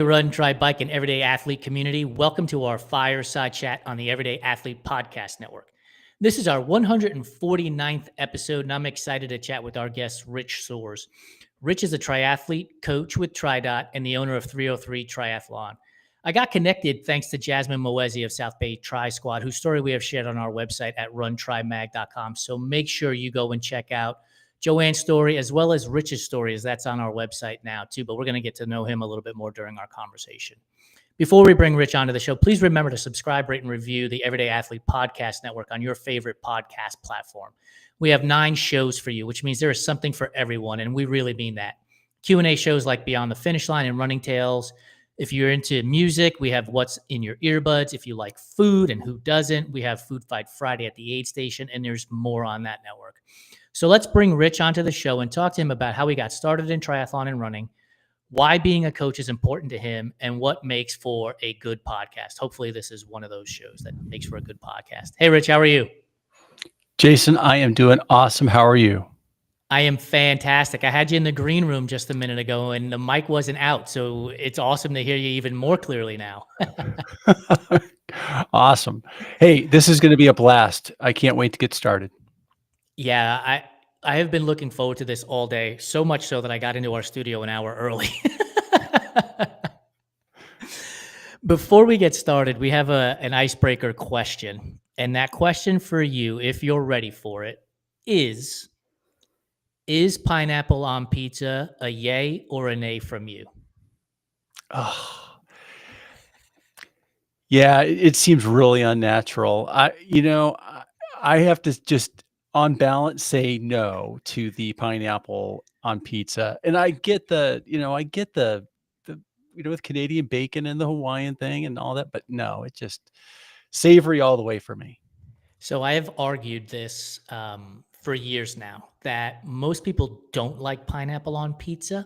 Run, try, bike, and everyday athlete community. Welcome to our Fireside Chat on the Everyday Athlete Podcast Network. This is our 149th episode, and I'm excited to chat with our guest, Rich Soares. Rich is a triathlete, coach with TriDot, and the owner of 303 Triathlon. I got connected thanks to Jasmine Moezi of South Bay Tri Squad, whose story we have shared on our website at runtrimag.com. So make sure you go and check out Joanne's story as well as Rich's story, as that's on our website now too, but we're going to get to know him a little bit more during our conversation. Before we bring Rich onto the show, please remember to subscribe, rate, and review the Everyday Athlete Podcast Network on your favorite podcast platform. We have 9 shows for you, which means there is something for everyone, and we really mean that. Q&A shows like Beyond the Finish Line and Running Tales. If you're into music, we have What's in Your Earbuds. If you like food, and who doesn't, we have Food Fight Friday at the Aid Station, and there's more on that network. So let's bring Rich onto the show and talk to him about how he got started in triathlon and running, why being a coach is important to him, and what makes for a good podcast. Hopefully this is one of those shows that makes for a good podcast. Hey, Rich, how are you? Jason, I am doing awesome. How are you? I am fantastic. I had you in the green room just a minute ago and the mic wasn't out. So it's awesome to hear you even more clearly now. Awesome. Hey, this is going to be a blast. I can't wait to get started. Yeah, I have been looking forward to this all day, so much so that I got into our studio an hour early. Before we get started, we have an icebreaker question. And that question for you, if you're ready for it, is pineapple on pizza a yay or a nay from you? Oh, yeah, it seems really unnatural. I have to just on balance say no to the pineapple on pizza. And I get the with Canadian bacon and the Hawaiian thing and all that, but no, it's just savory all the way for me. So I have argued this for years now that most people don't like pineapple on pizza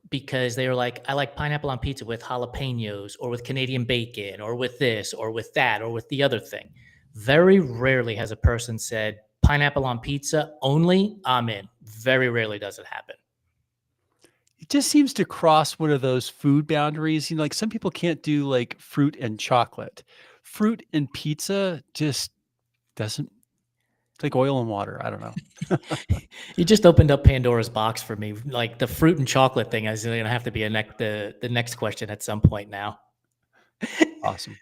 because they were like, I like pineapple on pizza with jalapenos or with Canadian bacon or with this or with that or with the other thing. Very rarely has a person said pineapple on pizza only, I'm in. Very rarely does it happen. It just seems to cross one of those food boundaries. Like some people can't do like fruit and chocolate. Fruit and pizza just doesn't. It's like oil and water. I don't know. You just opened up Pandora's box for me. Like the fruit and chocolate thing is going to have to be the next question at some point now. Awesome.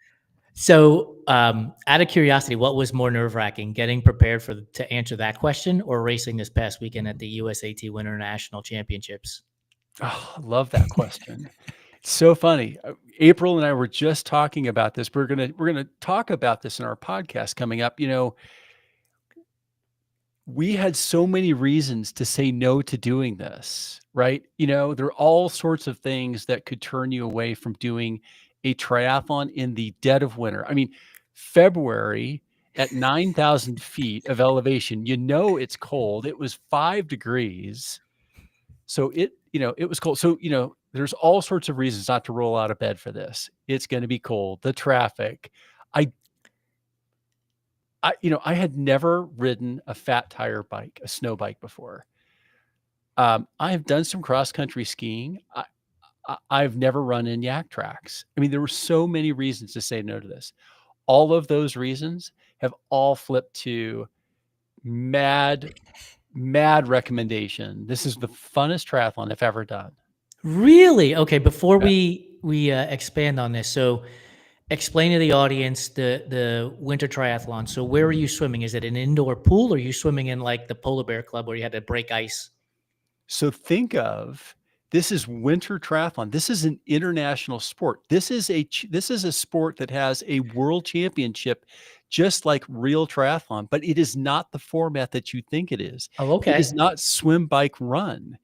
So, out of curiosity, what was more nerve-wracking, getting prepared to answer that question or racing this past weekend at the USAT Winter National Championships? Oh, I love that question. It's so funny. April and I were just talking about this. We're gonna talk about this in our podcast coming up. We had so many reasons to say no to doing this, right? There are all sorts of things that could turn you away from doing a triathlon in the dead of winter. I mean, February at 9,000 feet of elevation, it's cold. It was 5 degrees. So it was cold. So, there's all sorts of reasons not to roll out of bed for this. It's going to be cold, the traffic. I had never ridden a fat tire bike, a snow bike before. I have done some cross country skiing. I've never run in yak tracks. I mean, there were so many reasons to say no to this. All of those reasons have all flipped to mad recommendation. This is the funnest triathlon I've ever done. Really? Okay. Before we expand on this, so explain to the audience the winter triathlon. So where are you swimming? Is it an indoor pool or are you swimming in like the Polar Bear Club where you had to break ice? So think of this is winter triathlon. This is an international sport. This is a sport that has a world championship, just like real triathlon, but it is not the format that you think it is. Oh, okay. It is not swim, bike, run.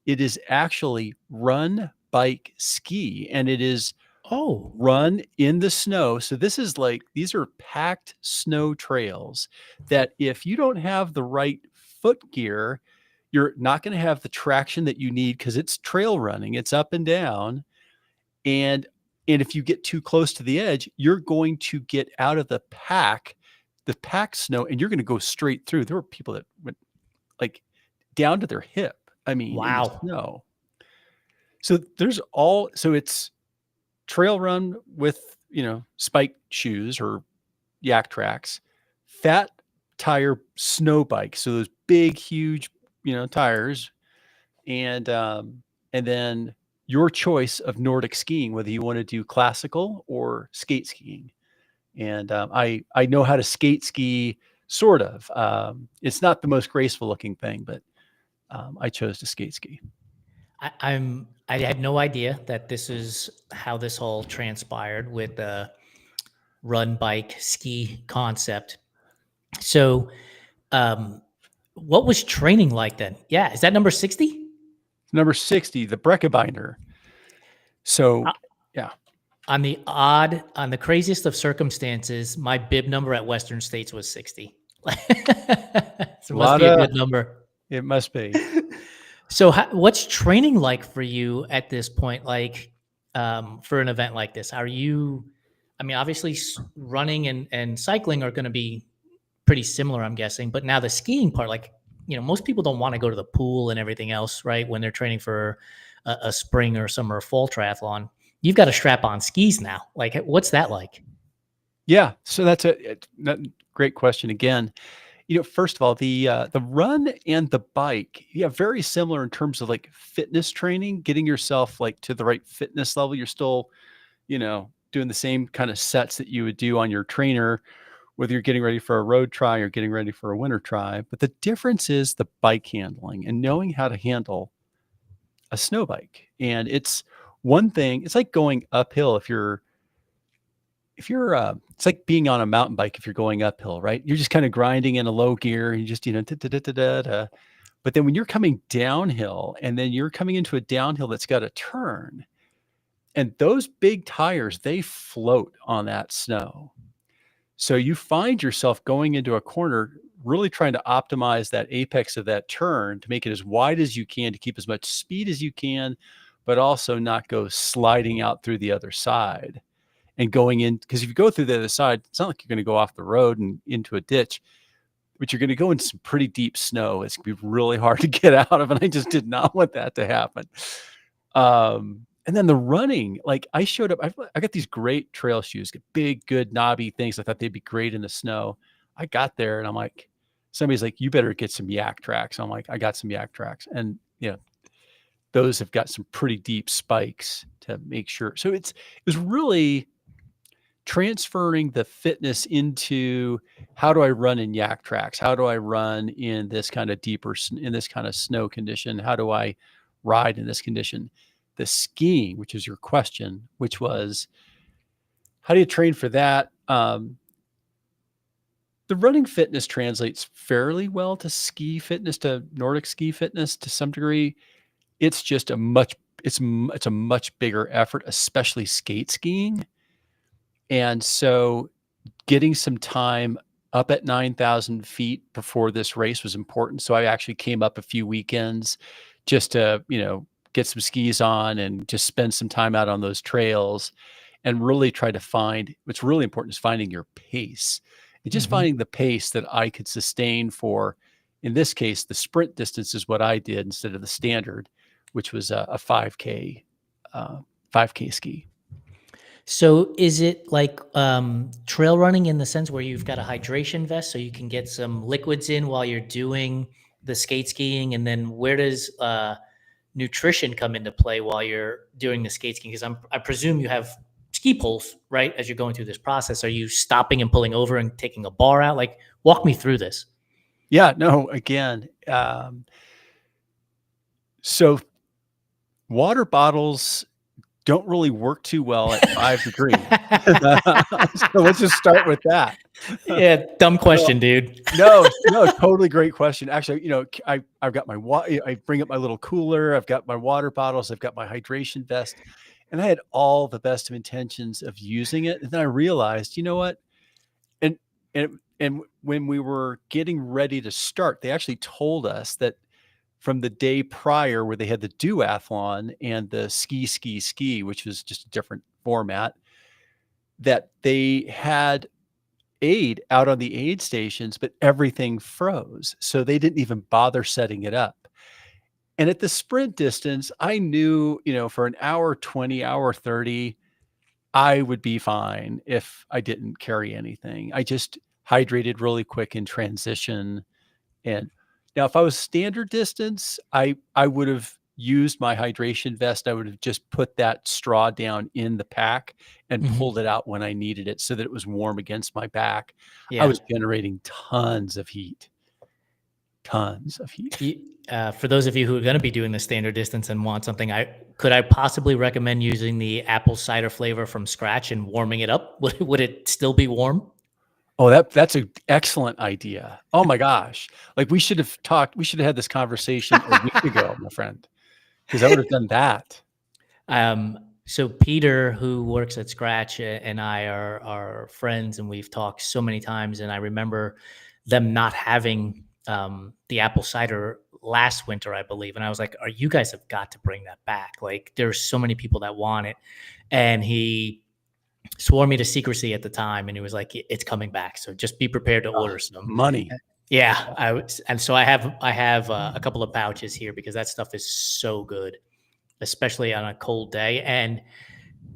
It is actually run, bike, ski, and it is run in the snow. So these are packed snow trails that if you don't have the right foot gear, you're not going to have the traction that you need because it's trail running. It's up and down. And if you get too close to the edge, you're going to get out of the pack snow, and you're going to go straight through. There were people that went like down to their hip. I mean, wow. In the snow. So it's trail run with, spike shoes or yak tracks, fat tire snow bike. So those big, huge, tires, and then your choice of Nordic skiing, whether you want to do classical or skate skiing. And I know how to skate ski, sort of. It's not the most graceful looking thing, but I chose to skate ski. I had no idea that this is how this all transpired with the run, bike, ski concept. So, what was training like then? Yeah, is that number 60? Number 60, the Breckebinder. So, yeah. On the craziest of circumstances, my bib number at Western States was 60. So it must be a good number. It must be. So what's training like for you at this point? Like, for an event like this, obviously running and cycling are going to be pretty similar, I'm guessing, but now the skiing part, like, most people don't want to go to the pool and everything else, right? When they're training for a spring or summer or fall triathlon, you've got to strap on skis now. Like, what's that like? Yeah. So that's a great question again. First of all, the run and the bike, yeah, very similar in terms of like fitness training, getting yourself like to the right fitness level. You're still, doing the same kind of sets that you would do on your trainer, whether you're getting ready for a road try or getting ready for a winter try. But the difference is the bike handling and knowing how to handle a snow bike. And it's one thing, it's like going uphill it's like being on a mountain bike if you're going uphill, right? You're just kind of grinding in a low gear and you just, da-da-da-da-da. But then when you're coming downhill and then you're coming into a downhill that's got a turn, and those big tires, they float on that snow. So you find yourself going into a corner, really trying to optimize that apex of that turn to make it as wide as you can to keep as much speed as you can, but also not go sliding out through the other side. And going in, because if you go through the other side, it's not like you're going to go off the road and into a ditch, but you're going to go into some pretty deep snow. It's going to be really hard to get out of, and I just did not want that to happen. And then the running, like I showed up, I got these great trail shoes, big, good, knobby things. I thought they'd be great in the snow. I got there and I'm like, somebody's like, you better get some yak tracks. I'm like, I got some yak tracks. And those have got some pretty deep spikes to make sure. So it was really transferring the fitness into how do I run in yak tracks? How do I run in this kind of in this kind of snow condition? How do I ride in this condition? The skiing, which is your question, which was, how do you train for that? The running fitness translates fairly well to ski fitness, to Nordic ski fitness to some degree. It's just it's a much bigger effort, especially skate skiing. And so getting some time up at 9,000 feet before this race was important. So I actually came up a few weekends just to, get some skis on and just spend some time out on those trails and really try to find, what's really important is finding your pace and just finding the pace that I could sustain for, in this case, the sprint distance is what I did instead of the standard, which was a 5K ski. So is it like trail running in the sense where you've got a hydration vest so you can get some liquids in while you're doing the skate skiing? And then where does nutrition come into play while you're doing the skate skiing? Because I presume you have ski poles, right? As you're going through this process, are you stopping and pulling over and taking a bar out? Like, walk me through this. Yeah, no, again, so water bottles don't really work too well at 5 degrees. So let's just start with that. Yeah, dumb question, dude. No, totally great question. Actually, I've got my I bring up my little cooler. I've got my water bottles. I've got my hydration vest, and I had all the best of intentions of using it. And then I realized, you know what? And when we were getting ready to start, they actually told us that from the day prior where they had the duathlon and the ski, which was just a different format, that they had aid out on the aid stations, but everything froze. So they didn't even bother setting it up. And at the sprint distance, I knew, for an hour 20, hour 30, I would be fine if I didn't carry anything. I just hydrated really quick in transition. And now if I was standard distance, I would have used my hydration vest. I would have just put that straw down in the pack and Mhm. pulled it out when I needed it so that it was warm against my back. I Yeah. was generating tons of heat. Tons of heat. For those of you who are going to be doing the standard distance and want something, I possibly recommend using the apple cider flavor from scratch and warming it up. Would it still be warm? Oh, that's an excellent idea. Oh my gosh. Like we should have had this conversation a week ago, my friend, because I would have done that. So Peter, who works at Scratch, and I are friends, and we've talked so many times. And I remember them not having the apple cider last winter, I believe. And I was like, "Are you guys have got to bring that back? Like, there's so many people that want it." And he swore me to secrecy at the time, and he was like, "It's coming back, so just be prepared to order some." Money. Yeah, and so I have a couple of pouches here because that stuff is so good, especially on a cold day. And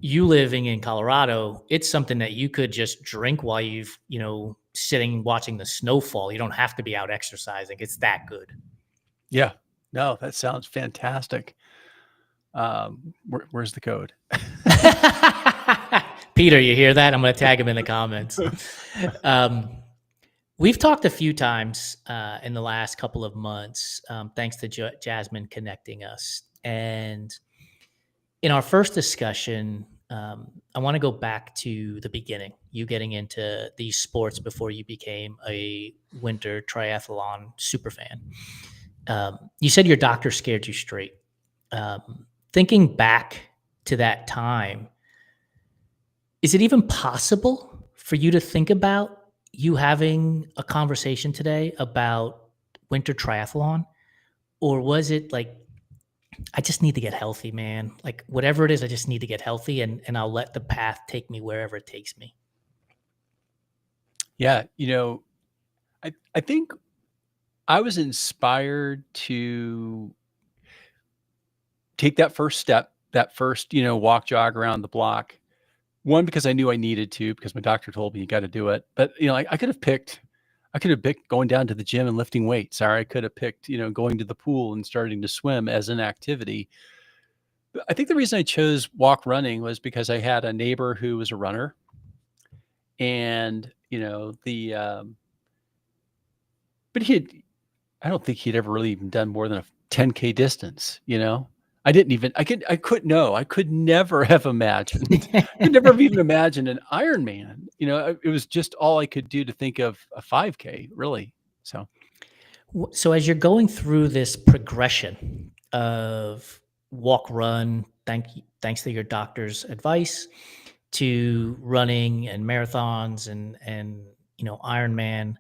you living in Colorado, it's something that you could just drink while sitting watching the snowfall. You don't have to be out exercising. It's that good. Yeah. No, that sounds fantastic. Where's the code? Peter, you hear that? I'm going to tag him in the comments. Um, we've talked a few times in the last couple of months, thanks to Jasmine connecting us. And in our first discussion, I want to go back to the beginning. You getting into these sports before you became a winter triathlon super fan. You said your doctor scared you straight. Thinking back to that time, is it even possible for you to think about you having a conversation today about winter triathlon? Or was it like, I just need to get healthy, man. Like whatever it is, I just need to get healthy and I'll let the path take me wherever it takes me. Yeah, I think I was inspired to take that first step, that first, walk, jog around the block. One, because I knew I needed to, because my doctor told me you got to do it. But I could have picked going down to the gym and lifting weights, or I could have picked, going to the pool and starting to swim as an activity. But I think the reason I chose walk running was because I had a neighbor who was a runner, and but I don't think he'd ever really even done more than a 10K distance, I could never have imagined, could never have even imagined an Ironman, it was just all I could do to think of a 5K really. So, So as you're going through this progression of walk, run, thanks to your doctor's advice, to running and marathons and Ironman,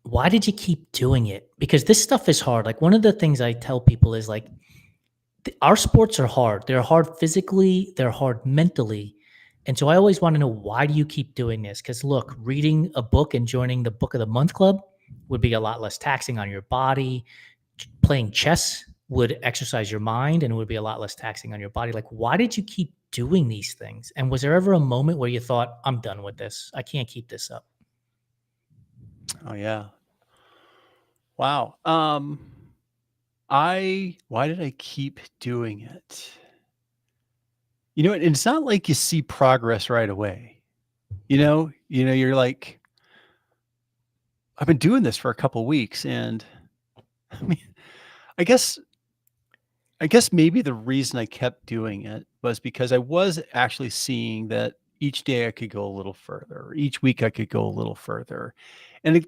why did you keep doing it? Because this stuff is hard. Like one of the things I tell people is like our sports are hard. They're hard physically, they're hard mentally. And so I always want to know, why do you keep doing this? Because look, reading a book and joining the book of the month club would be a lot less taxing on your body. Playing chess would exercise your mind and would be a lot less taxing on your body. Like, why did you keep doing these things? And was there ever a moment where you thought, I'm done with this? I can't keep this up. oh yeah. Wow. Why did I keep doing it? It's not like you see progress right away. You're like, I've been doing this for a couple weeks, and I mean, I guess maybe the reason I kept doing it was because I was actually seeing that each day I could go a little further, each week I could go a little further. And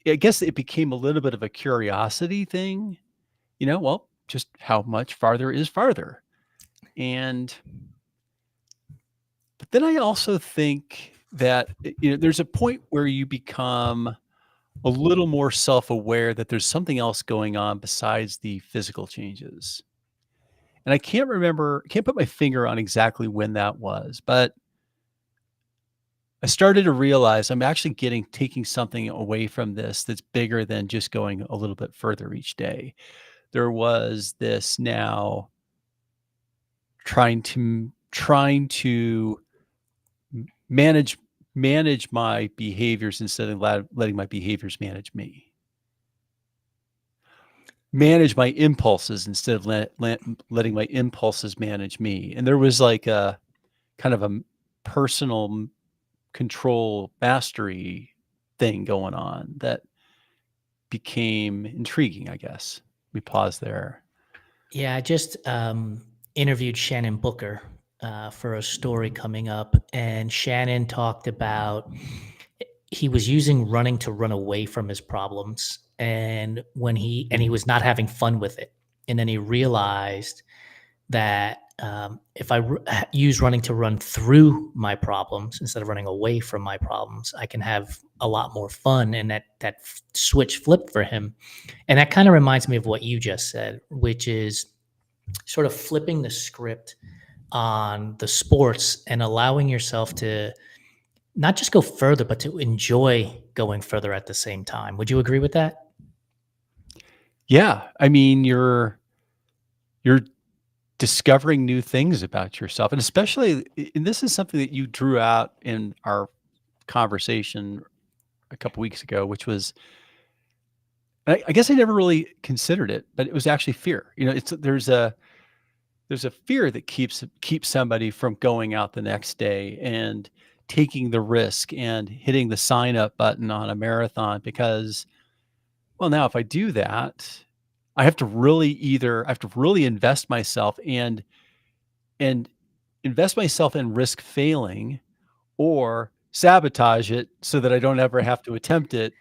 I guess it became a little bit of a curiosity thing, well, just how much farther is farther. And but then I also think that there's a point where you become a little more self-aware that there's something else going on besides the physical changes. And I can't put my finger on exactly when that was, but I started to realize I'm actually taking something away from this that's bigger than just going a little bit further each day. There was this now trying to manage my behaviors instead of letting my behaviors manage me. Manage my impulses instead of letting my impulses manage me. And there was like a kind of a personal control mastery thing going on that became intriguing, I guess. We pause there. Yeah, I just interviewed Shannon Booker for a story coming up, and Shannon talked about he was using running to run away from his problems, and he was not having fun with it, and then he realized that if I use running to run through my problems instead of running away from my problems, I can have a lot more fun, and that switch flipped for him, and that kind of reminds me of what you just said, which is sort of flipping the script on the sports and allowing yourself to not just go further, but to enjoy going further at the same time. Would you agree with that? Yeah, I mean, you're discovering new things about yourself, and especially, and this is something that you drew out in our conversation a couple weeks ago, which was, I guess I never really considered it, but it was actually fear. It's there's a fear that keeps somebody from going out the next day and taking the risk and hitting the sign up button on a marathon because, well, now if I do that, I have to really invest myself and invest myself and risk failing or sabotage it so that I don't ever have to attempt it,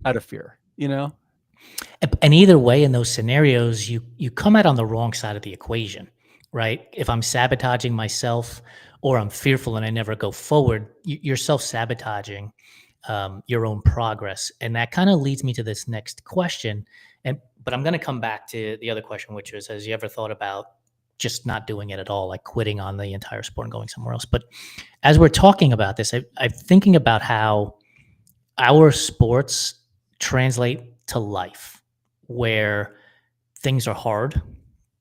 out of fear. And either way, in those scenarios, you come out on the wrong side of the equation, right? If I'm sabotaging myself or I'm fearful and I never go forward, you're self sabotaging your own progress, and that kind of leads me to this next question. But I'm going to come back to the other question, which was, has you ever thought about just not doing it at all, like quitting on the entire sport and going somewhere else? But as we're talking about this, I'm thinking about how our sports translate to life, where things are hard,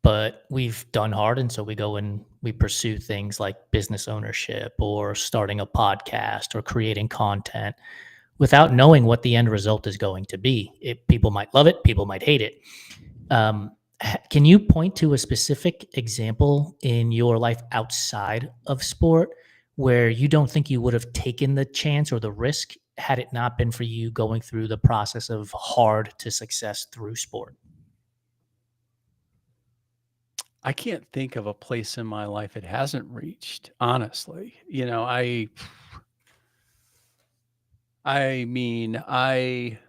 but we've done hard. And so we go and we pursue things like business ownership or starting a podcast or creating content without knowing what the end result is going to be. People might love it, people might hate it. Can you point to a specific example in your life outside of sport where you don't think you would have taken the chance or the risk had it not been for you going through the process of hard to success through sport? I can't think of a place in my life it hasn't reached, honestly. I mean, I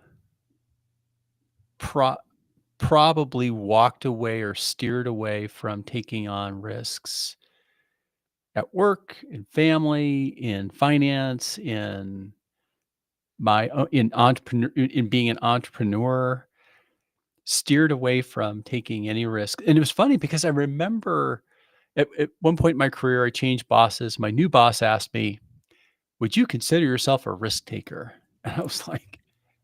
probably walked away or steered away from taking on risks at work, in family, in finance, in in being an entrepreneur, steered away from taking any risk. And it was funny because I remember at one point in my career, I changed bosses. My new boss asked me, "Would you consider yourself a risk taker?" And I was like,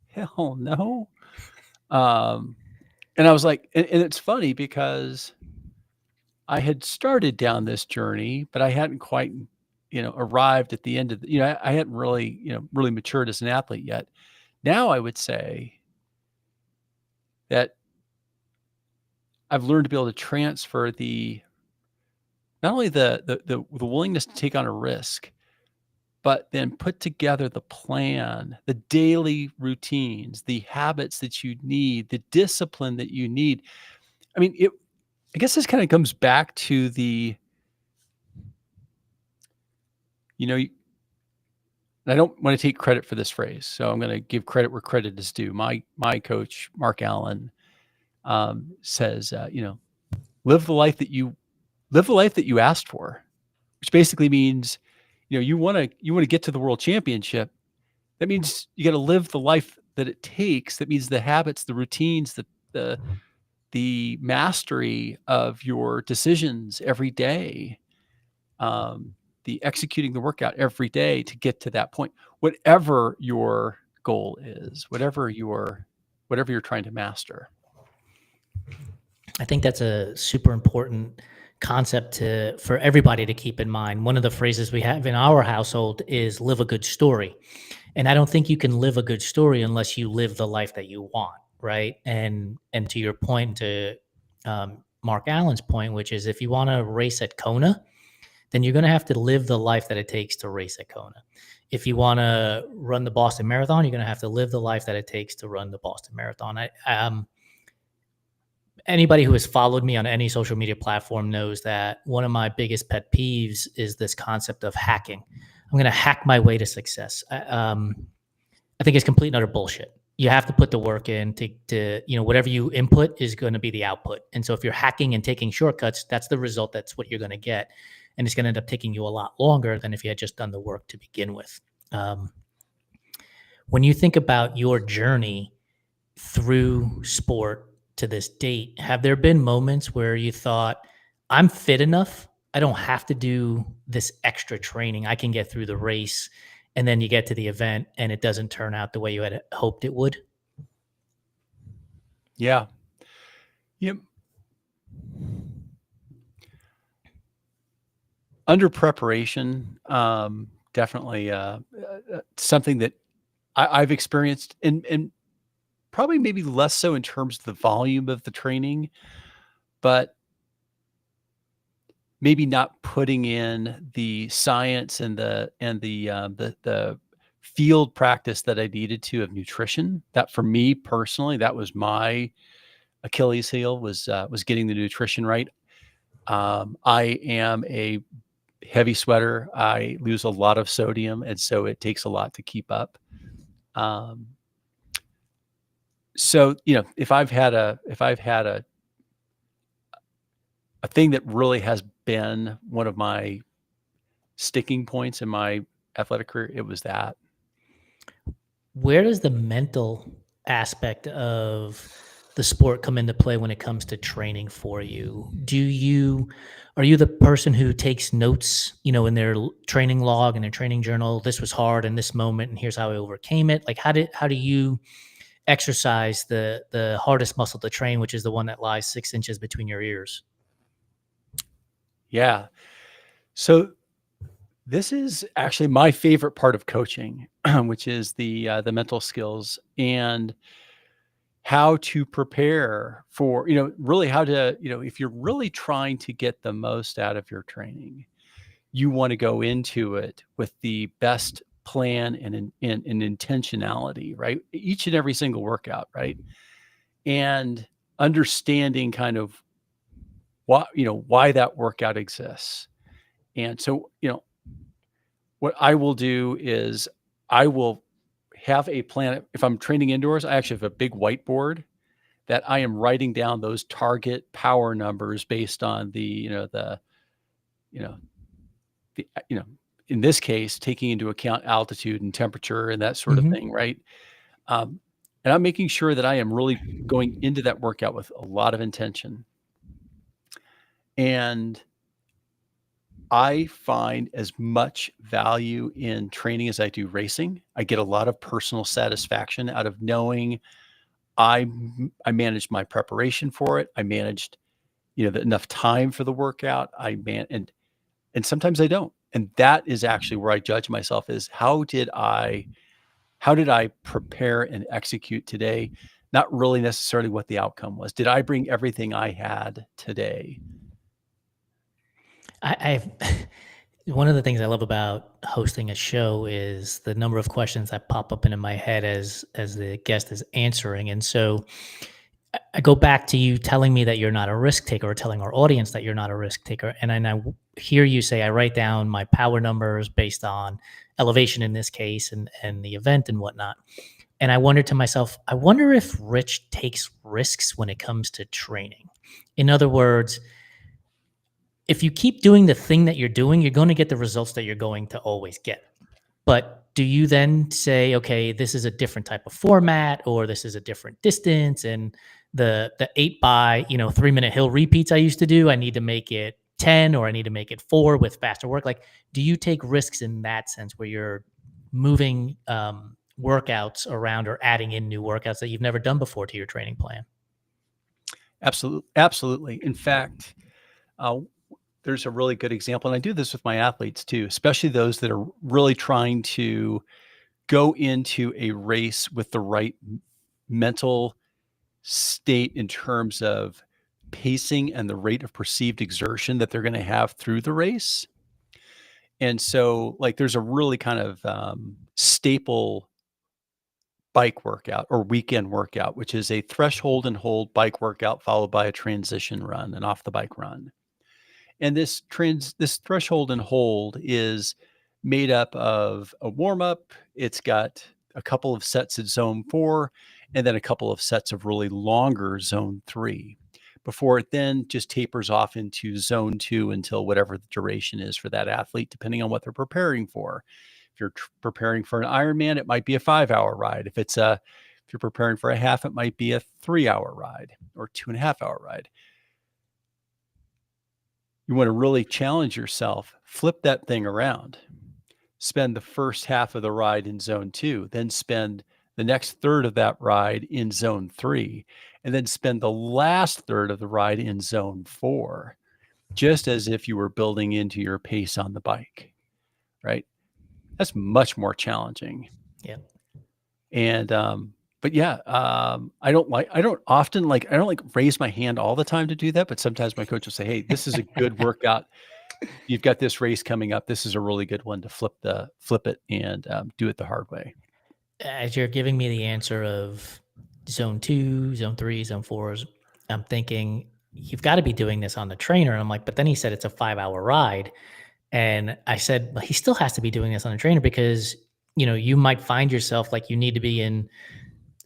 "Hell no." Um, and I was like, and it's funny because I had started down this journey, but I hadn't quite, arrived at the end of I hadn't really, really matured as an athlete yet. Now I would say that I've learned to be able to transfer not only the willingness to take on a risk, but then put together the plan, the daily routines, the habits that you need, the discipline that you need. I mean, I guess this kind of comes back to you know, and I don't want to take credit for this phrase, so I'm going to give credit where credit is due. My coach, Mark Allen, says, live the life that you asked for, which basically means, you want to get to the world championship. That means you got to live the life that it takes. That means the habits, the routines, the mastery of your decisions every day, the executing the workout every day to get to that point, whatever your goal is, whatever you're trying to master. I think that's a super important concept for everybody to keep in mind. One of the phrases we have in our household is live a good story. And I don't think you can live a good story unless you live the life that you want, right? And to your point, to Mark Allen's point, which is if you want to race at Kona, then you're going to have to live the life that it takes to race at Kona. If you want to run the Boston Marathon, you're going to have to live the life that it takes to run the Boston Marathon. Anybody who has followed me on any social media platform knows that one of my biggest pet peeves is this concept of hacking. I'm going to hack my way to success. I think it's complete and utter bullshit. You have to put the work in to whatever you input is going to be the output. And so if you're hacking and taking shortcuts, that's the result. That's what you're going to get. And it's going to end up taking you a lot longer than if you had just done the work to begin with. When you think about your journey through sport to this date, have there been moments where you thought, I'm fit enough, I don't have to do this extra training, I can get through the race, and then you get to the event and it doesn't turn out the way you had hoped it would? Yeah. Yep. Under preparation, definitely something that I've experienced, and probably maybe less so in terms of the volume of the training, but maybe not putting in the science and the field practice that I needed to of nutrition. That for me personally, that was my Achilles heel, was getting the nutrition right. I am a heavy sweater. I lose a lot of sodium, and so it takes a lot to keep up. So, if I've had a thing that really has been one of my sticking points in my athletic career, it was that. Where does the mental aspect of the sport come into play when it comes to training for you? Are you the person who takes notes, in their training log and their training journal? This was hard in this moment, and here's how I overcame it. Like, how do you exercise the hardest muscle to train, which is the one that lies 6 inches between your ears? Yeah. So this is actually my favorite part of coaching, which is the mental skills and how to prepare for, really how to, if you're really trying to get the most out of your training, you want to go into it with the best plan and intentionality, right? Each and every single workout, right? And understanding kind of why that workout exists. And so, what I will do is I will have a plan. If I'm training indoors, I actually have a big whiteboard that I am writing down those target power numbers based on you know, in this case, taking into account altitude and temperature and that sort of thing, right? And I'm making sure that I am really going into that workout with a lot of intention. And I find as much value in training as I do racing. I get a lot of personal satisfaction out of knowing I managed my preparation for it. I managed, enough time for the workout. And sometimes I don't. And that is actually where I judge myself is how did I prepare and execute today? Not really necessarily what the outcome was. Did I bring everything I had today? I've one of the things I love about hosting a show is the number of questions that pop up into my head as the guest is answering. And so I go back to you telling me that you're not a risk taker, or telling our audience that you're not a risk taker. And then I hear you say, I write down my power numbers based on elevation in this case and the event and whatnot. And I wondered to myself, I wonder if Rich takes risks when it comes to training. In other words, if you keep doing the thing that you're doing, you're going to get the results that you're going to always get. But do you then say, okay, this is a different type of format, or this is a different distance, and the 8 by 3-minute hill repeats I used to do, I need to make it 10, or I need to make it 4 with faster work? Like, do you take risks in that sense where you're moving workouts around or adding in new workouts that you've never done before to your training plan? Absolutely. In fact, there's a really good example, and I do this with my athletes too, especially those that are really trying to go into a race with the right mental state in terms of pacing and the rate of perceived exertion that they're going to have through the race. And so, like, there's a really kind of staple bike workout or weekend workout, which is a threshold and hold bike workout followed by a transition run, an off the bike run. And this threshold and hold is made up of a warm up. It's got a couple of sets at zone 4 and then a couple of sets of really longer zone 3 before it then just tapers off into zone 2 until whatever the duration is for that athlete, depending on what they're preparing for. If you're preparing for an Ironman, it might be a 5-hour ride. If you're preparing for a half, it might be a 3-hour ride or 2.5-hour ride. You want to really challenge yourself, flip that thing around, spend the first half of the ride in zone 2, then spend the next third of that ride in zone 3, and then spend the last third of the ride in zone 4, just as if you were building into your pace on the bike, right? That's much more challenging. Yeah. And, but yeah, I don't raise my hand all the time to do that, but sometimes my coach will say, "Hey, this is a good workout. You've got this race coming up. This is a really good one to flip it and do it the hard way." As you're giving me the answer of zone 2, zone 3, zone 4, I'm thinking you've got to be doing this on the trainer. And I'm like, but then he said it's a 5-hour ride. And I said, but he still has to be doing this on a trainer because, you might find yourself like you need to be in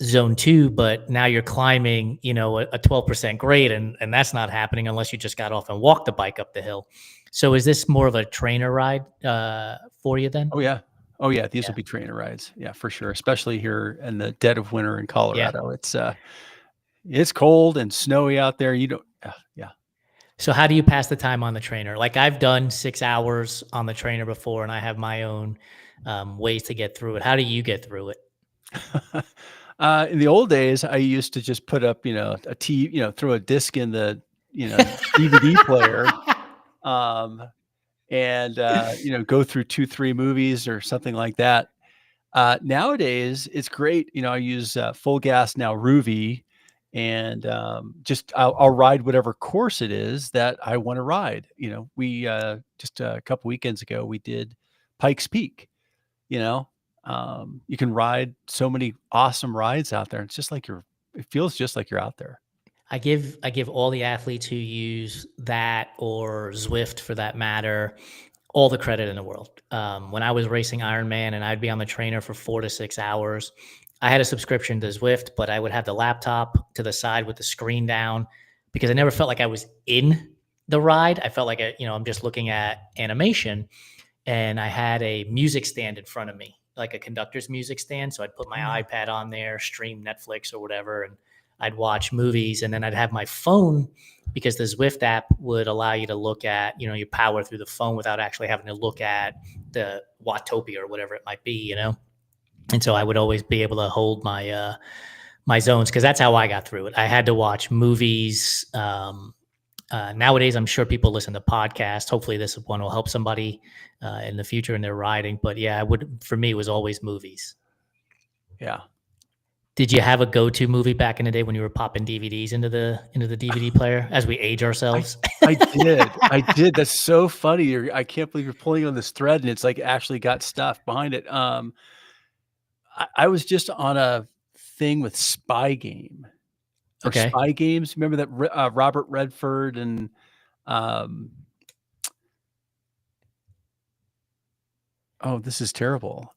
zone 2, but now you're climbing, a 12% grade and that's not happening unless you just got off and walked the bike up the hill. So is this more of a trainer ride for you then? Oh yeah. Oh yeah. These Yeah. will be trainer rides. Yeah, for sure. Especially here in the dead of winter in Yeah. Colorado. It's cold and snowy out there. You don't, yeah. So how do you pass the time on the trainer? Like I've done 6 hours on the trainer before and I have my own ways to get through it. How do you get through it? In the old days, I used to just put up, throw a disc in the, DVD player, um, and, go through 2, 3 movies or something like that. Nowadays, it's great. I use full gas now, Ruvi, and just I'll ride whatever course it is that I want to ride. We just a couple weekends ago we did Pikes Peak. You know, you can ride so many awesome rides out there. It feels just like you're out there. I give all the athletes who use that or Zwift for that matter all the credit in the world. When I was racing Ironman and I'd be on the trainer for 4 to 6 hours, I had a subscription to Zwift, but I would have the laptop to the side with the screen down because I never felt like I was in the ride. I felt like I'm just looking at animation, and I had a music stand in front of me, like a conductor's music stand. So I'd put my iPad on there, stream Netflix or whatever, and I'd watch movies. And then I'd have my phone because the Zwift app would allow you to look at, you power through the phone without actually having to look at the Watopia or whatever it might be. And so I would always be able to hold my zones because that's how I got through it. I had to watch movies. Nowadays, I'm sure people listen to podcasts. Hopefully, this one will help somebody in the future in their riding. But yeah, for me, it was always movies. Yeah. Did you have a go-to movie back in the day when you were popping DVDs into the DVD player as we age ourselves? I did. I did. That's so funny. I can't believe you're pulling on this thread and it's like actually got stuff behind it. I was just on a thing with Spy Game or Okay. Spy Games. Remember that Robert Redford and um, oh, this is terrible.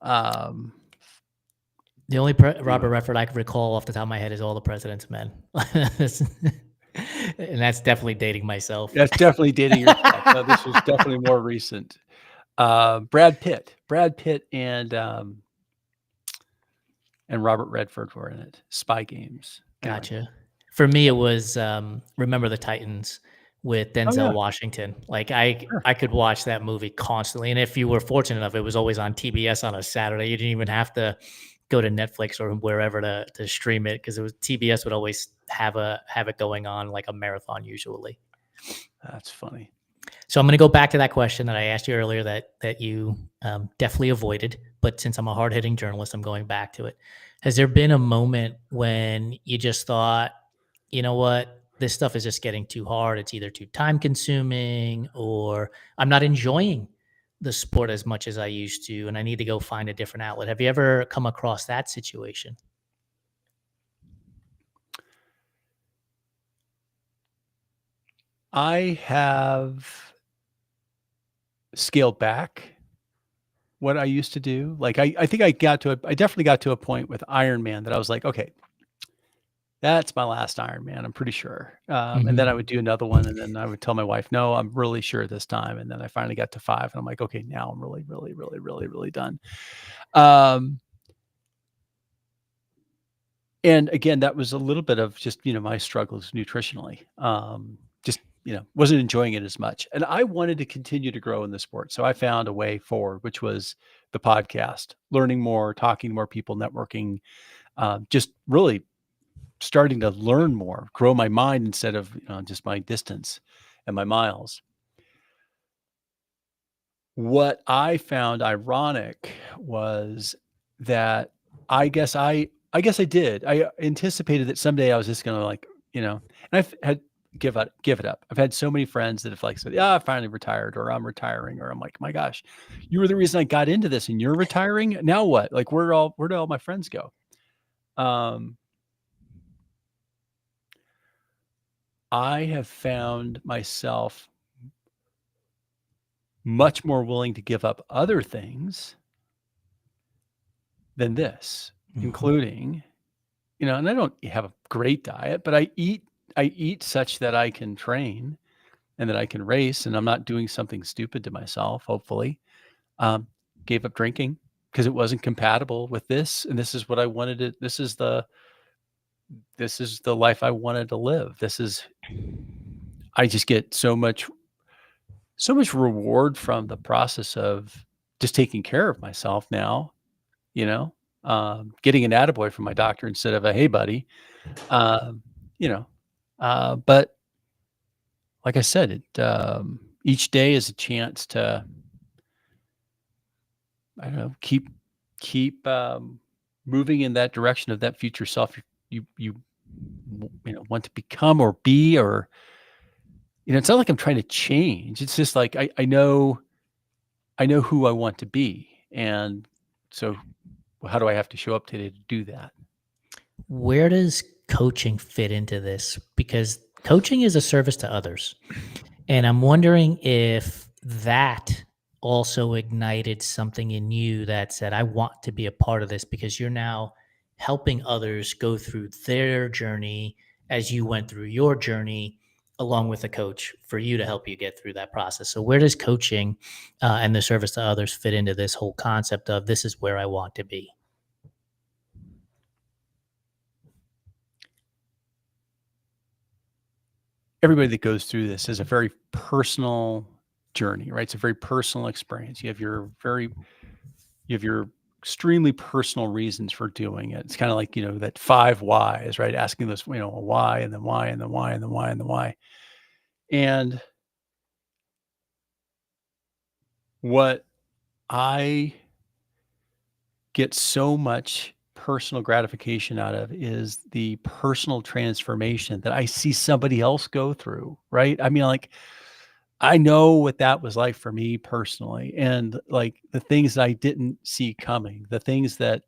The only Robert Redford I can recall off the top of my head is All the President's Men. And that's definitely dating myself. That's definitely dating yourself. No, this was definitely more recent. Brad Pitt and Robert Redford were in it. Spy Games. Anyway. Gotcha. For me, it was Remember the Titans with Oh, Denzel yeah. Washington. Like Sure. I could watch that movie constantly. And if you were fortunate enough, it was always on TBS on a Saturday. You didn't even have to go to Netflix or wherever to stream it because it was TBS would always have it going on like a marathon usually. That's funny. So I'm going to go back to that question that I asked you earlier that you definitely avoided, but since I'm a hard hitting journalist, I'm going back to it. Has there been a moment when you just thought, you know what, this stuff is just getting too hard? It's either too time consuming, or I'm not enjoying the sport as much as I used to, and I need to go find a different outlet. Have you ever come across that situation? I have scaled back what I used to do. Like I think I definitely got to a point with Ironman that I was like, okay, that's my last Ironman. I'm pretty sure. And then I would do another one, and then I would tell my wife, no, I'm really sure this time. And then I finally got to 5, and I'm like, okay, now I'm really, really, really, really, really done. Um, and again, that was a little bit of just, my struggles nutritionally. Just, wasn't enjoying it as much. And I wanted to continue to grow in the sport. So I found a way forward, which was the podcast, learning more, talking to more people, networking, just really starting to learn more, grow my mind instead of, just my distance and my miles. What I found ironic was that I guess I did. I anticipated that someday I was just gonna, like, and I've had give it up. I've had so many friends that have, like, said, "Yeah, I finally retired," or "I'm retiring," or I'm like, "My gosh, you were the reason I got into this and you're retiring? Now what? Like, where do all my friends go?" Um, I have found myself much more willing to give up other things than this, including, and I don't have a great diet, but I eat such that I can train and that I can race, and I'm not doing something stupid to myself, hopefully. Um, Gave up drinking because it wasn't compatible with this, and this is what I wanted to this is the life I wanted to live. I just get so much reward from the process of just taking care of myself now, you know, getting an attaboy from my doctor instead of a, "Hey, buddy." Um, you know, but like I said, each day is a chance to, I don't know, keep moving in that direction of that future self you want to become or be, or, it's not like I'm trying to change. It's just like I know who I want to be. And so how do I have to show up today to do that? Where does coaching fit into this? Because coaching is a service to others. And I'm wondering if that also ignited something in you that said, I want to be a part of this, because you're now helping others go through their journey as you went through your journey, along with a coach for you to help you get through that process. So, where does coaching and the service to others fit into this whole concept of this is where I want to be? Everybody that goes through this is a very personal journey, right? It's a very personal experience. You have your extremely personal reasons for doing it. It's kind of like, that 5 whys, right? Asking this, a why, and then why, and then why, and then why, and then why. And what I get so much personal gratification out of is the personal transformation that I see somebody else go through, right? I mean, like, I know what that was like for me personally, and, like, the things that I didn't see coming, the things that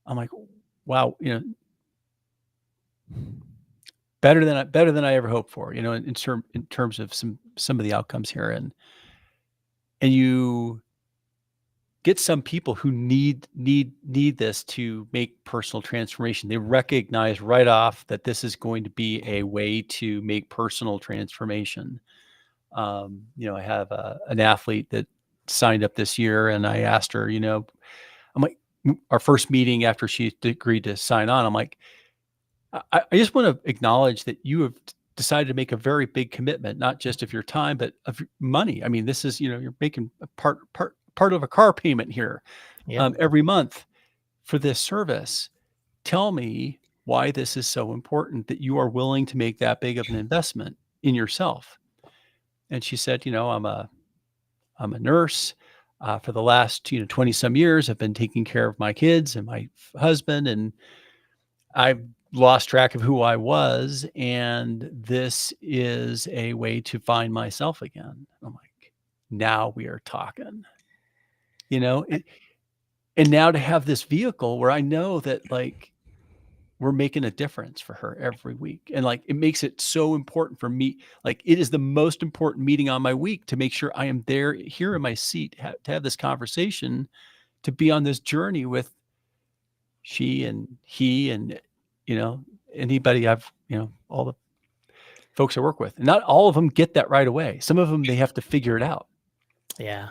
I'm like, wow, better than I ever hoped for, in terms of some of the outcomes here. And you get some people who need this to make personal transformation. They recognize right off that this is going to be a way to make personal transformation. I have an athlete that signed up this year, and I asked her, I'm like, our first meeting after she agreed to sign on, I'm like, I just want to acknowledge that you have decided to make a very big commitment, not just of your time, but of your money. I mean, this is, you're making a part of a car payment here, Yeah. every month for this service. Tell me why this is so important that you are willing to make that big of an investment in yourself. And she said, I'm a nurse. For the last 20 some years, I've been taking care of my kids and my husband, and I've lost track of who I was, and this is a way to find myself again. I'm like, now we are talking. I- And now to have this vehicle where I know that, like, we're making a difference for her every week. And, like, it makes it so important for me. Like, it is the most important meeting on my week to make sure I am there here in my seat to have this conversation, to be on this journey with she and he and, you know, anybody all the folks I work with. And not all of them get that right away. Some of them, they have to figure it out. Yeah.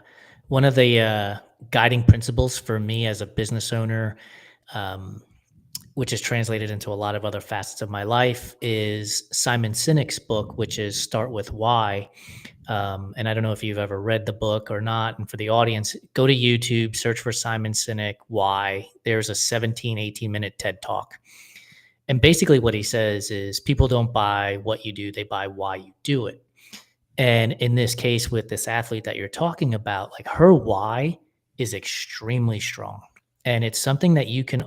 One of the guiding principles for me as a business owner, um, which is translated into a lot of other facets of my life, is Simon Sinek's book, which is Start With Why. And I don't know if you've ever read the book or not. And for the audience, go to YouTube, search for Simon Sinek, Why. There's a 17, 18-minute TED Talk. And basically what he says is people don't buy what you do, they buy why you do it. And in this case, with this athlete that you're talking about, like her why is extremely strong. And it's something that you can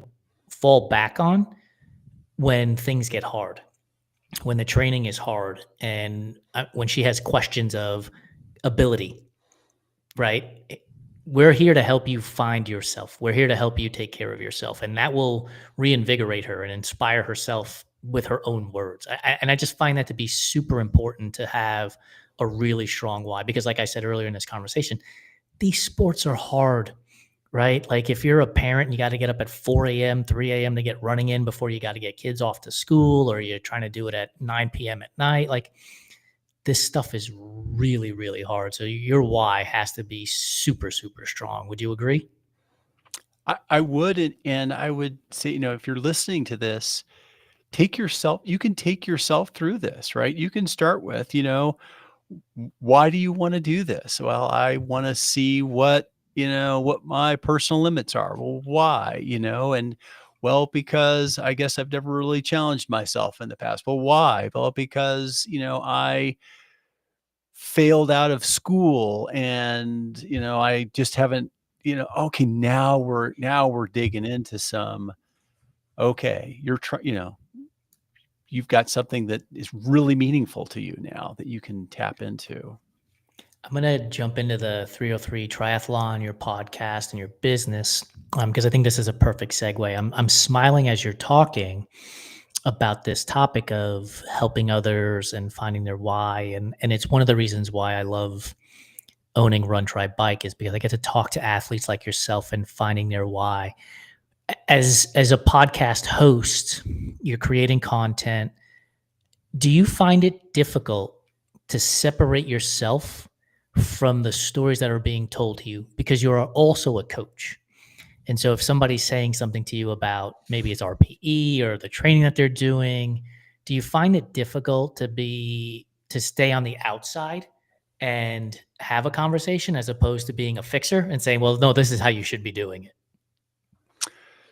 fall back on when things get hard, when the training is hard, and when she has questions of ability, right? We're here to help you find yourself. We're here to help you take care of yourself. And that will reinvigorate her and inspire herself with her own words. And I just find that to be super important to have a really strong why. Because, like I said earlier in this conversation, these sports are hard, right? Like if you're a parent, you got to get up at 4 a.m., 3 a.m. to get running in before you got to get kids off to school, or you're trying to do it at 9 p.m. at night. Like this stuff is really, really hard. So your why has to be super, super strong. Would you agree? I would, and I would say, if you're listening to this, you can take yourself through this, right? You can start with, why do you want to do this? Well, I want to see what my personal limits are. Well, why? And well, because I guess I've never really challenged myself in the past. Well, why? Well, because, I failed out of school and, I just haven't, okay, now we're digging into some, okay, you've got something that is really meaningful to you now that you can tap into. I'm going to jump into the 303 triathlon, your podcast, and your business, because I think this is a perfect segue. I'm smiling as you're talking about this topic of helping others and finding their why. And it's one of the reasons why I love owning Run Try Bike, is because I get to talk to athletes like yourself and finding their why. As a podcast host, you're creating content. Do you find it difficult to separate yourself from the stories that are being told to you, because you're also a coach? And so if somebody's saying something to you about maybe it's RPE or the training that they're doing, do you find it difficult to stay on the outside and have a conversation as opposed to being a fixer and saying, well, no, this is how you should be doing it?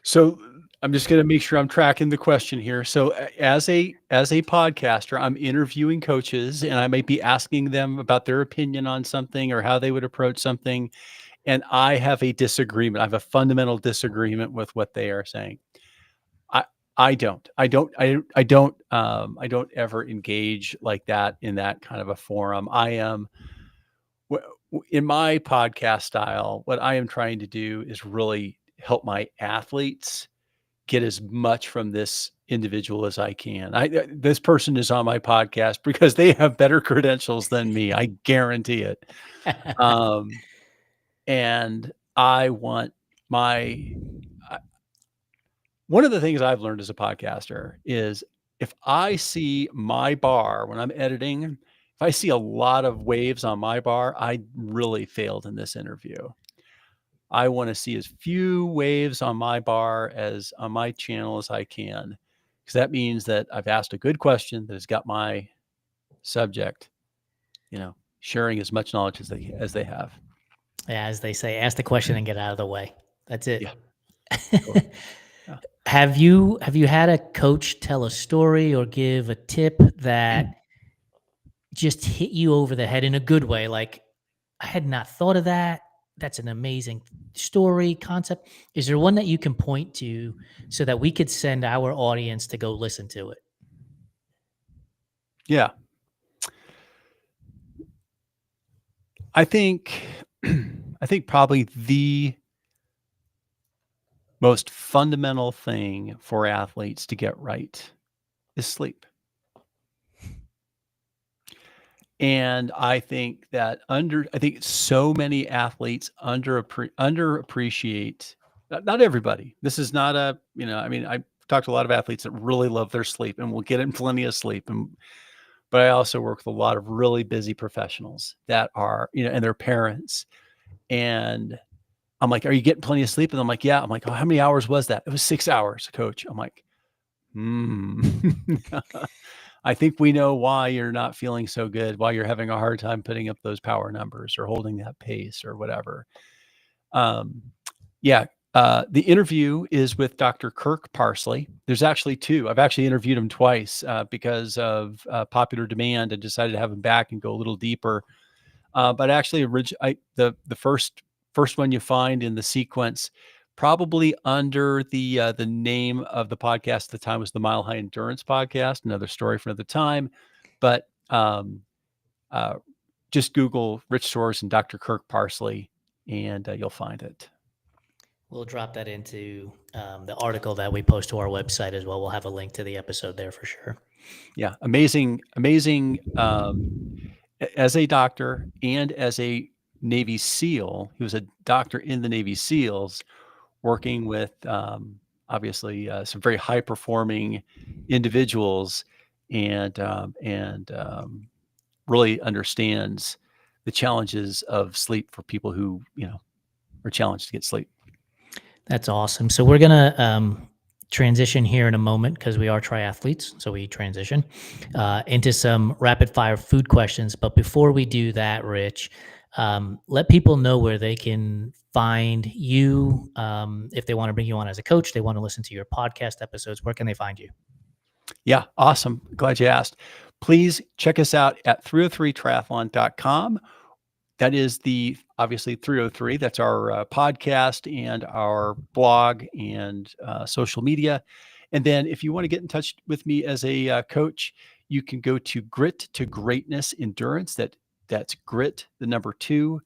So I'm just going to make sure I'm tracking the question here. So as a podcaster, I'm interviewing coaches and I might be asking them about their opinion on something or how they would approach something. And I have a disagreement. I have a fundamental disagreement with what they are saying. I I don't ever engage like that in that kind of a forum. I am in my podcast style, what I am trying to do is really help my athletes get as much from this individual as I can. This person is on my podcast because they have better credentials than me. I guarantee it. Um, and I want my one of the things I've learned as a podcaster is if I see my bar when I'm editing, if I see a lot of waves on my bar, I really failed in this interview. I want to see as few waves on my bar as on my channel as I can, because that means that I've asked a good question that has got my subject, sharing as much knowledge as they have. Yeah, as they say, ask the question and get out of the way. That's Yeah, it. totally. Yeah. Have you had a coach tell a story or give a tip that just hit you over the head in a good way? Like, I had not thought of that. That's an amazing story concept. Is there one that you can point to so that we could send our audience to go listen to it? Yeah. I think I think probably the most fundamental thing for athletes to get right is sleep. And I think that I think so many athletes underappreciate, not everybody. This is not a, I mean, I talked to a lot of athletes that really love their sleep and will get in plenty of sleep. But I also work with a lot of really busy professionals that are, and their parents. And I'm like, "Are you getting plenty of sleep?" And I'm like, "Yeah." I'm like, "Oh, how many hours was that?" "It was 6 hours, coach." I'm like, "Hmm." I think we know why you're not feeling so good, why you're having a hard time putting up those power numbers or holding that pace or whatever. Um, yeah, the interview is with Dr. Kirk Parsley. There's actually 2. I've actually interviewed him twice, because of, popular demand, and decided to have him back and go a little deeper. But actually, the first one you find in the sequence, probably under the name of the podcast at the time, was the Mile High Endurance Podcast. Another story for another time, but uh, just Google Rich Soares and Dr. Kirk Parsley, and you'll find it. We'll drop that into the article that we post to our website as well. We'll have a link to the episode there for sure. Yeah, amazing, amazing. As a doctor and as a Navy SEAL, he was a doctor in the Navy SEALs, working with, obviously, some very high performing individuals, and really understands the challenges of sleep for people who, are challenged to get sleep. That's awesome. So we're gonna transition here in a moment because we are triathletes. So we transition into some rapid fire food questions. But before we do that, Rich, let people know where they can find you if they want to bring you on as a coach. They want to listen to your podcast episodes. Where can they find you? Yeah, awesome. Glad you asked. Please check us out at 303triathlon.com. That is obviously 303. That's our podcast and our blog and social media. And then if you want to get in touch with me as a coach, you can go to Grit to Greatness Endurance. That's grit, the number 2,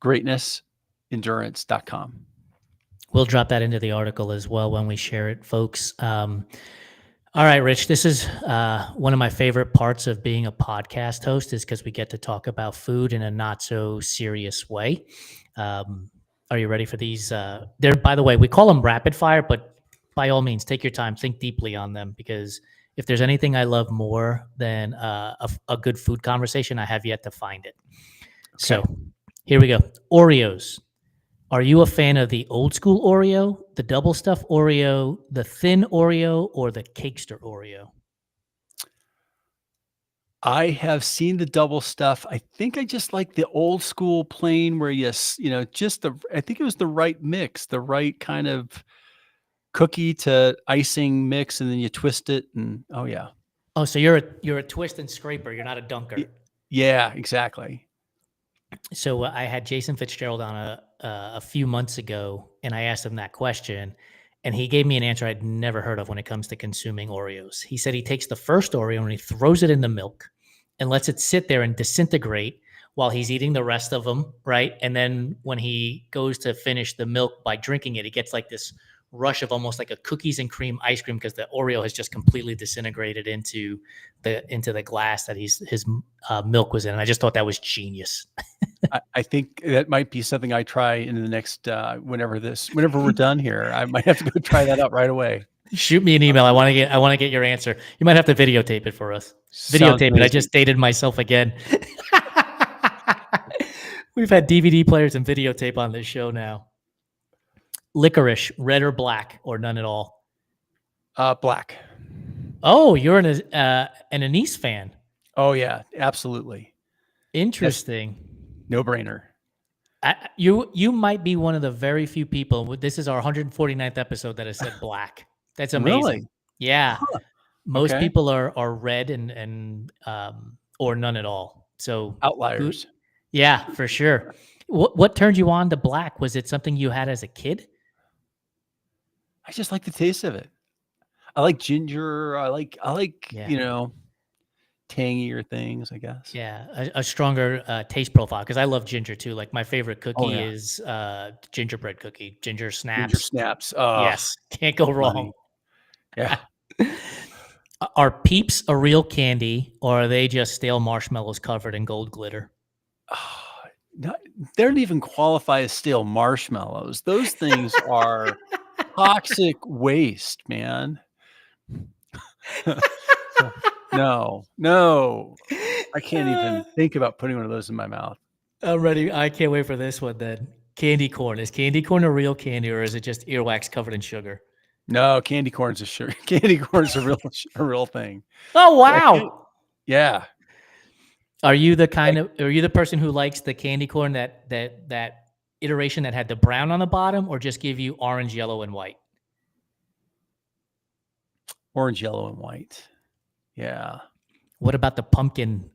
greatnessendurance.com. We'll drop that into the article as well when we share it, folks. All right, Rich, this is one of my favorite parts of being a podcast host is because we get to talk about food in a not so serious way. Are you ready for these? By the way, we call them rapid fire, but by all means, take your time, think deeply on them, because if there's anything I love more than a good food conversation, I have yet to find it. Okay. So here we go. Oreos. Are you a fan of the old school Oreo, the double stuff Oreo, the thin Oreo, or the Cakester Oreo? I have seen the double stuff. I think I just like the old school plain where I think it was the right mix, the right kind of cookie to icing mix, and then you twist it and oh yeah. Oh, so you're a twist and scraper. You're not a dunker. Yeah, exactly. So I had Jason Fitzgerald on a few months ago, and I asked him that question, and he gave me an answer I'd never heard of when it comes to consuming Oreos. He said he takes the first Oreo and he throws it in the milk and lets it sit there and disintegrate while he's eating the rest of them, right? And then when he goes to finish the milk by drinking it, he gets like this rush of almost like a cookies and cream ice cream because the Oreo has just completely disintegrated into the glass that his milk was in. And I just thought that was genius. I think that might be something I try in the next whenever we're done here. I might have to go try that out right away. Shoot me an email. I want to get your answer. You might have to videotape it for us. Videotape it. I just dated myself again. We've had DVD players and videotape on this show now. Licorice, red or black, or none at all? Black. Oh, you're an anise fan. Oh yeah, absolutely. Interesting. No brainer. You might be one of the very few people. This is our 149th episode that has said black. That's amazing. Really? Yeah. Huh. Most Okay. people are red and or none at all. So Outliers. yeah, for sure. What turned you on to black? Was it something you had as a kid? I just like the taste of it. I like ginger. I like, Yeah. tangier things, I guess. Yeah, a stronger taste profile because I love ginger too. Like my favorite Oh, cookie yeah. is gingerbread cookie, ginger Ginger snaps. snaps. Oh, Yes, can't go wrong. honey. Yeah. Are Peeps a real candy, or are they just stale marshmallows covered in gold glitter? Ah, not they don't even qualify as stale marshmallows. Those things are toxic waste, man. No, no. I can't Uh, even think about putting one of those in my mouth. I'm ready. I can't wait for this one then. Candy corn. Is candy corn a real candy, or is it just earwax covered in sugar? No, candy corn's a sure candy corn's a real thing. Oh Yeah, can wow! yeah. Are you the Like are you the person who likes the candy corn that iteration that had the brown on the bottom, or just give you orange, yellow, and white? orange, yellow, and white. Yeah. What about the pumpkin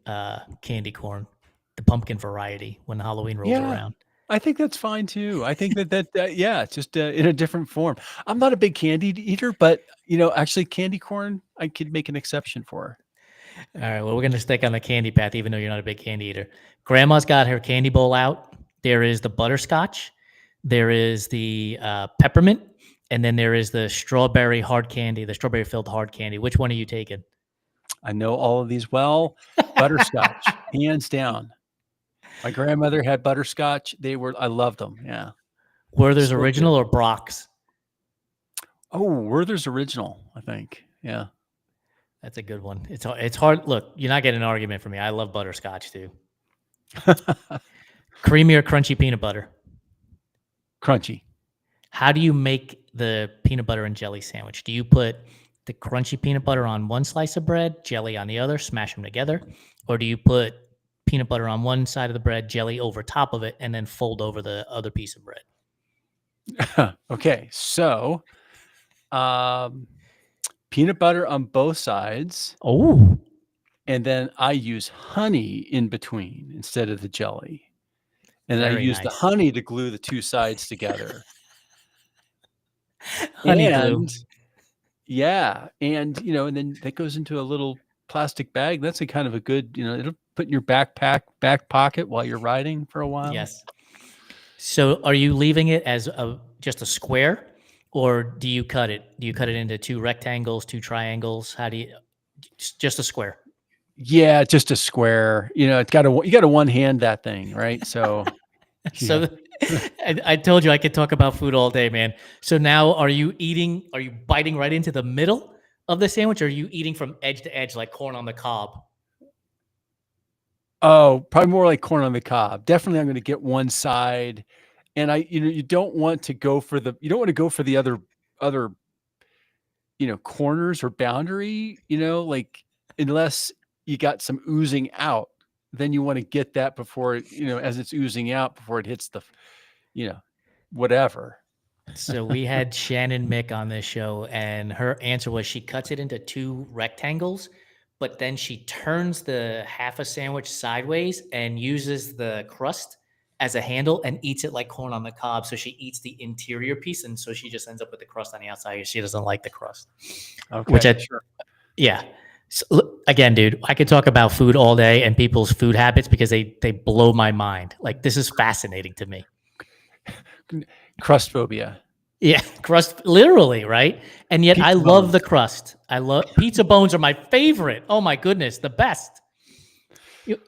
candy corn, the pumpkin variety when Halloween rolls Yeah. around? I think that's fine too. I think that yeah, it's just, in a different form. I'm not a big candy eater, but, actually candy corn, I could make an exception for. All right, well, we're going to stick on the candy path, even though you're not a big candy eater. Grandma's got her candy bowl out. There is the butterscotch, there is the peppermint, and then there is the strawberry hard candy, the strawberry filled hard candy. Which one are you taking? I know all of these well. Butterscotch, hands down. My grandmother had butterscotch. I loved them. Yeah. Werther's So good. Original or Brock's? Oh, Werther's Original, I think. Yeah. That's a good one. It's hard. Look, you're not getting an argument from me. I love butterscotch too. Creamy or crunchy peanut butter? Crunchy. How do you make the peanut butter and jelly sandwich? Do you put the crunchy peanut butter on one slice of bread, jelly on the other, smash them together? Or do you put peanut butter on one side of the bread, jelly over top of it, and then fold over the other piece of bread? Okay. So, um, peanut butter on both sides, Oh, and then I use honey in between instead of the jelly. And I very use the nice. honey to glue the 2 sides together. Honey glue. And yeah, and then that goes into a little plastic bag. That's a kind of a good, it'll put in your back pocket while you're riding for a while. Yes. So are you leaving it as just a square, or do you cut it? Do you cut it into two rectangles, two triangles? How do you just a square? Yeah, just a square. You gotta one hand that thing, right? So, yeah. So I told you I could talk about food all day, man. So now are you biting right into the middle of the sandwich, or are you eating from edge to edge like corn on the cob? Oh, probably more like corn on the cob. Definitely, I'm gonna get one side, and you don't want to go for the other, corners or boundary, like, unless you got some oozing out, then you wanna get that before as it's oozing out before it hits you know, whatever. So we had Shannon Mick on this show, and her answer was she cuts it into two rectangles, but then she turns the half a sandwich sideways and uses the crust as a handle and eats it like corn on the cob. So she eats the interior piece, and so she just ends up with the crust on the outside. She doesn't like the crust, which Okay, sure. yeah. So, again, dude, I could talk about food all day and people's food habits because they blow my mind. Like this is fascinating to me. Crust phobia. Yeah, crust, literally, right? And yet I Pizza love the bones. crust. I love pizza bones are my favorite. Oh my goodness, the best. You-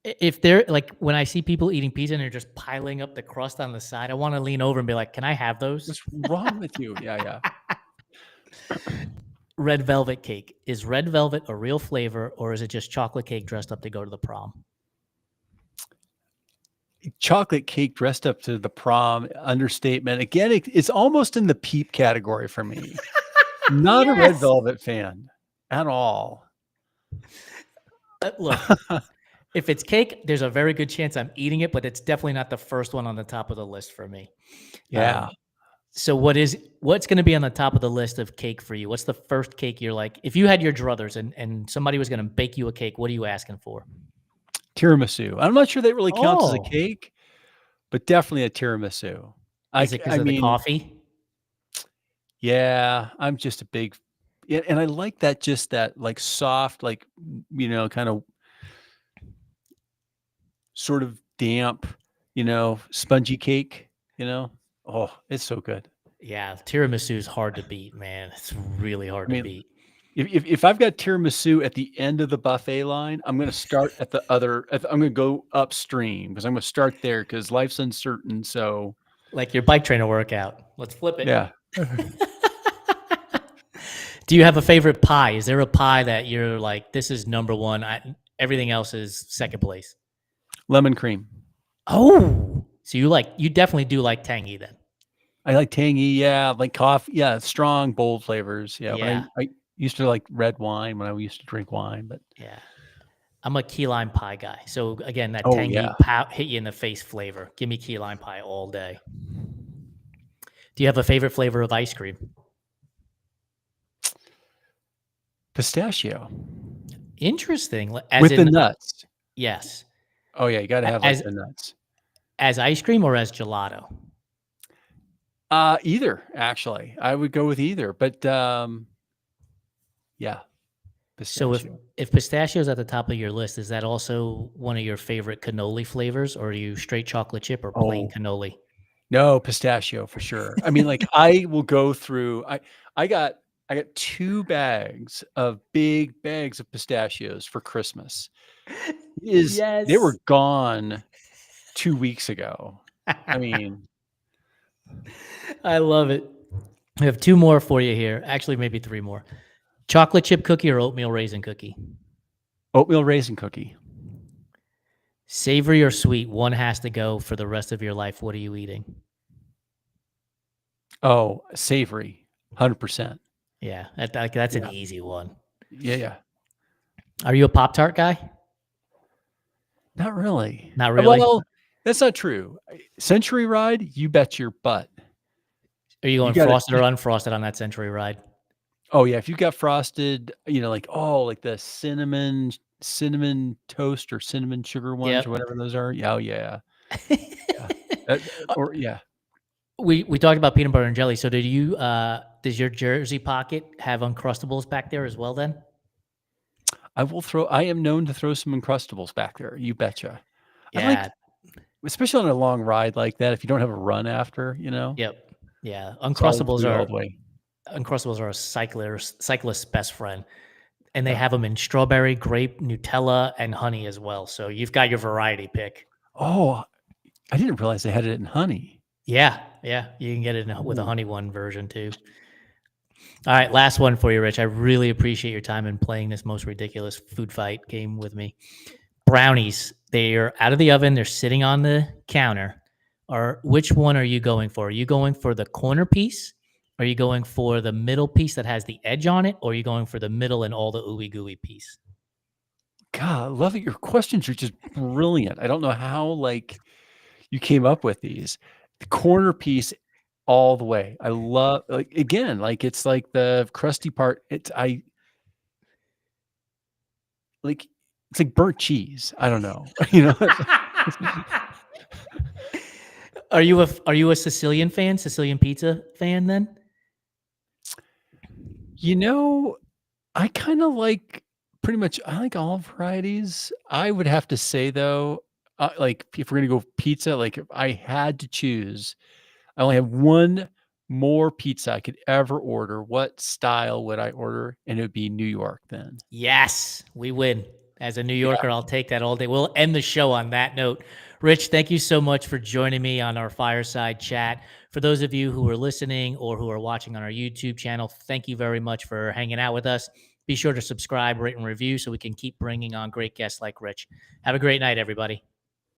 If they're like when I see people eating pizza and they're just piling up the crust on the side, I want to lean over and be like, "Can I have those?" What's wrong with you? Yeah, yeah. Red velvet cake. Is red velvet a real flavor, or is it just chocolate cake dressed up to go to the prom? Chocolate cake dressed up to the prom, understatement. Again, it's almost in the peep category for me. Not a red Yes. velvet fan at all. Look, if it's cake, there's a very good chance I'm eating it, but it's definitely not the first one on the top of the list for me. Yeah. So what's going to be on the top of the list of cake for you? What's the first cake you're like, if you had your druthers and somebody was going to bake you a cake, what are you asking for? Tiramisu. I'm not sure that really counts as a Oh, cake, but definitely a tiramisu. is it because I of the mean, coffee? yeah, I'm just a big yeah, and I like that just that, like, soft, like, kind of sort of damp, spongy cake, you know? Oh, it's so good. Yeah, tiramisu is hard to beat, man. It's really hard I to mean, beat. if I've got tiramisu at the end of the buffet line, I'm gonna start at the other I'm gonna go upstream because 'cause I'm gonna start there because life's uncertain, so Like your bike trainer workout. Let's flip it. yeah. Do you have a favorite pie? Is there a pie that you're like, this is number one? Everything else is second place. Lemon cream. Oh, so you definitely do like tangy then. I like tangy, yeah, like coffee yeah, strong, bold flavors, yeah, but Yeah, I used to like red wine when I used to drink wine, but yeah. I'm a key lime pie guy. So again, that oh, tangy yeah. hit you in the face flavor. Give me key lime pie all day. Do you have a favorite flavor of ice cream? Pistachio. Interesting. As With the in, nuts. yes, Oh, yeah, you gotta have, like, as the nuts. ice cream or as gelato. Either, actually. I would go with either, but, yeah, So pistachio. if pistachio is at the top of your list, is that also one of your favorite cannoli flavors, or are you straight chocolate chip or plain Oh, cannoli? no, pistachio for sure. I mean, like, I will go through I got I got 2 bags of big bags of pistachios for Christmas. They were Yes. gone 2 weeks ago. I mean, I love it. I have two more for you here. Actually, maybe three more. Chocolate chip cookie or oatmeal raisin cookie? oatmeal raisin cookie. Savory or sweet? One has to go for the rest of your life. What are you eating? Oh, savory, 100%. Yeah, that's an Yeah. easy one. Yeah, yeah. Are you a Pop Tart guy? Not really. Not really. Well, that's not true. Century Ride, you bet your butt. Are you You going gotta frosted or unfrosted on that Century Ride? oh, yeah, if you got frosted, like, like the cinnamon toast or cinnamon sugar ones or Yep. whatever those are. Yeah, oh, yeah. Yeah. Or yeah. We talked about peanut butter and jelly. So does your Jersey pocket have Uncrustables back there as well then? I am known to throw some Uncrustables back there, you betcha. I like Yeah. especially on a long ride like that, if you don't have a run after, Yep. Yeah. solid food all the way. Uncrustables are a cyclist's best friend, and they Yeah. have them in strawberry, grape, Nutella, and honey as well. So you've got your variety pick. Oh, I didn't realize they had it in honey. Yeah, yeah, you can get it with a Ooh. honey one version too. All right, last one for you, Rich. I really appreciate your time in playing this most ridiculous food fight game with me. Brownies, they're out of the oven, they're sitting on the counter. Or which one are you going for? Are you going for the corner piece? Are you going for the middle piece that has the edge on it? Or are you going for the middle and all the ooey gooey piece? God, I love it. Your questions are just brilliant. I don't know how, like, you came up with these. The corner piece all the way. I love like, again, like, it's like the crusty part. It's like burnt cheese. I don't know. Are you a Sicilian fan? Sicilian pizza fan then? You know, I kinda like pretty much I like all varieties. I would have to say, though, like, if we're gonna go pizza, like, if I had to choose, I only have one more pizza I could ever order. What style would I order? And it would be New York then. Yes, we win. As a New Yeah. Yorker, I'll take that all day. We'll end the show on that note. Rich, thank you so much for joining me on our fireside chat. For those of you who are listening or who are watching on our YouTube channel, thank you very much for hanging out with us. Be sure to subscribe, rate, and review so we can keep bringing on great guests like Rich. Have a great night, everybody.